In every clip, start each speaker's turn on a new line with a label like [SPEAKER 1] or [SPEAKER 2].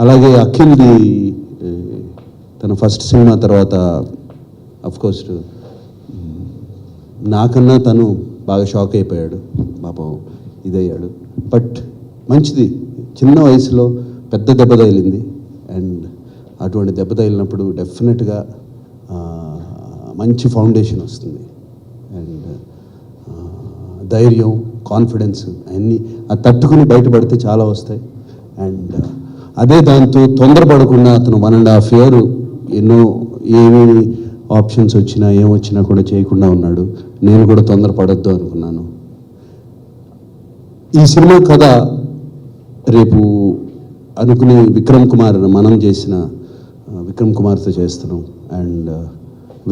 [SPEAKER 1] అలాగే అఖిల్ది తన first cinema తర్వాత అఫ్కోర్స్ నాకన్నా తను బాగా షాక్ అయిపోయాడు, పాపం ఇదయ్యాడు. బట్ మంచిది, చిన్న వయసులో పెద్ద దెబ్బ తగిలింది. అండ్ అటువంటి దెబ్బ తగిలినప్పుడు డెఫినెట్గా మంచి ఫౌండేషన్ వస్తుంది. అండ్ ధైర్యం, కాన్ఫిడెన్స్ అన్నీ అది తట్టుకుని బయటపడితే చాలా వస్తాయి. అండ్ అదే దాంతో తొందరపడకుండా అతను 1.5 year ఎన్నో ఏమి ఆప్షన్స్ వచ్చినా ఏమొచ్చినా కూడా చేయకుండా ఉన్నాడు. నేను కూడా తొందరపడొద్దు అనుకున్నాను. ఈ సినిమా కథ రేపు అనుకునే విక్రమ్ కుమార్, మనం చేసిన విక్రమ్ కుమార్తో చేస్తున్నాం. And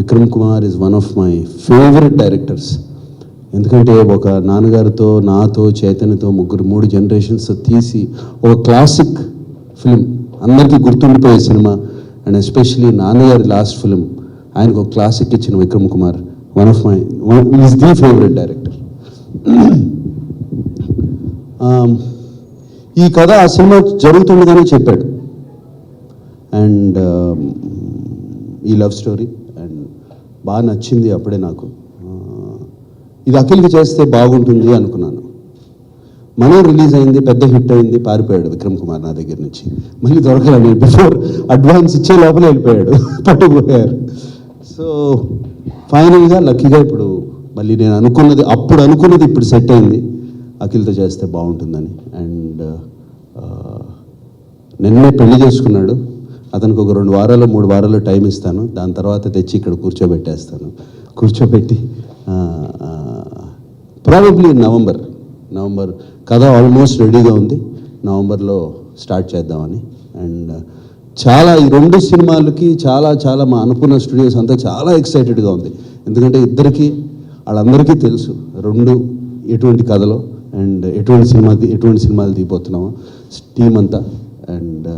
[SPEAKER 1] Vikram Kumar is one of my favourite directors. ఎందుకంటే ఒక నాన్నగారితో, నాతో, చైతన్యతో 3 generations తీసి ఒక క్లాసిక్ ఫిలిం, అందరికీ గుర్తుండిపోయే సినిమా. అండ్ ఎస్పెషలీ నాన్నగారి లాస్ట్ ఫిలిం, ఆయనకు ఒక క్లాసిక్ ఇచ్చిన Vikram Kumar is the favourite director. ఈ కథ ఆ సినిమా జరుగుతుండగానే చెప్పాడు. అండ్ ఈ లవ్ స్టోరీ అండ్ బాగా నచ్చింది అప్పుడే నాకు. ఇది అఖిల్కి చేస్తే బాగుంటుంది అనుకున్నాను. మనం రిలీజ్ అయింది, పెద్ద హిట్ అయింది, పారిపోయాడు విక్రమ్ కుమార్ నా దగ్గర నుంచి. మళ్ళీ దొరకలేదు, బిఫోర్ అడ్వాన్స్ ఇచ్చే లోపల వెళ్ళిపోయాడు, పట్టుకుపోయారు. సో ఫైనల్గా లక్కీగా ఇప్పుడు మళ్ళీ నేను అప్పుడు అనుకున్నది ఇప్పుడు సెట్ అయింది, అఖిల్తో చేస్తే బాగుంటుందని. అండ్ నిన్నే పెళ్లి చేసుకున్నాడు. అతనికి ఒక 2 వారాలు 3 వారాలు టైం ఇస్తాను. దాని తర్వాత తెచ్చి ఇక్కడ కూర్చోబెట్టి ప్రాబబ్లీ నవంబర్ కథ ఆల్మోస్ట్ రెడీగా ఉంది. నవంబర్లో స్టార్ట్ చేద్దామని. అండ్ చాలా ఈ 2 సినిమాలకి చాలా మా అన్నపూర్ణ స్టూడియోస్ అంతా చాలా ఎక్సైటెడ్గా ఉంది. ఎందుకంటే వాళ్ళందరికీ తెలుసు 2 ఎటువంటి కథలో అండ్ ఎటువంటి సినిమాలు తీయబోతున్నామో టీం అంతా. And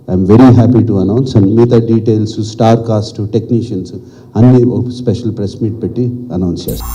[SPEAKER 1] I'm very happy to announce. And మిగతా డీటెయిల్స్, స్టార్ కాస్ట్, టెక్నీషియన్స్ అన్నీ ఒక స్పెషల్ ప్రెస్ మీట్ పెట్టి అనౌన్స్ చేస్తాం.